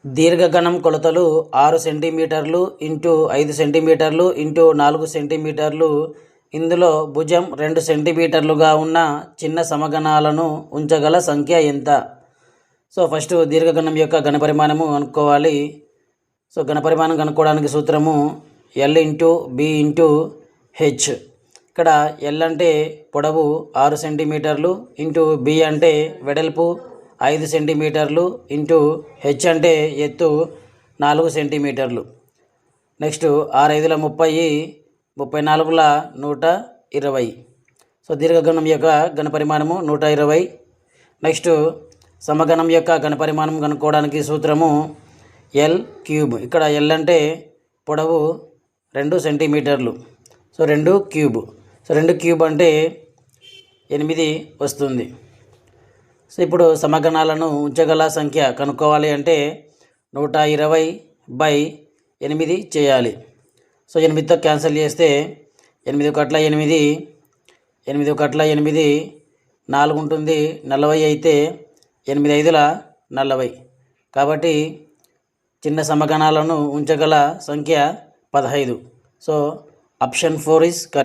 దీర్ఘగణం కొలతలు 6 సెంటీమీటర్లు ఇంటూ 5 సెంటీమీటర్లు ఇంటూ 4 సెంటీమీటర్లు. ఇందులో భుజం 2 సెంటీమీటర్లుగా ఉన్న చిన్న సమగణాలను ఉంచగల సంఖ్య ఎంత? సో ఫస్ట్ దీర్ఘగణం యొక్క ఘనపరిమాణము కనుక్కోవాలి. సో ఘనపరిమాణం కనుక్కోవడానికి సూత్రము L into B into H. ఇక్కడ ఎల్ అంటే పొడవు 6 సెంటీమీటర్లు ఇంటూ బి అంటే వెడల్పు 5 సెంటీమీటర్లు ఇంటూ హెచ్ అంటే ఎత్తు 4 సెంటీమీటర్లు. నెక్స్ట్ 6 5 30, 34 120. సో దీర్ఘగణం యొక్క ఘనపరిమాణము 120. నెక్స్ట్ సమగణం యొక్క ఘనపరిమాణం కనుక్కోవడానికి సూత్రము ఎల్ క్యూబ్. ఇక్కడ ఎల్ అంటే పొడవు 2 సెంటీమీటర్లు. So 2 cube. సో 2 క్యూబ్ అంటే 8 వస్తుంది. సో ఇప్పుడు సమగణాలను ఉంచగల సంఖ్య కనుక్కోవాలి అంటే 120/8 చేయాలి. సో 8తో క్యాన్సిల్ చేస్తే 8 1 8, 8 1 8, 4 ఉంటుంది. 40 అయితే 8 5 40. కాబట్టి చిన్న సమగణాలను ఉంచగల సంఖ్య 15. So option 4 is correct.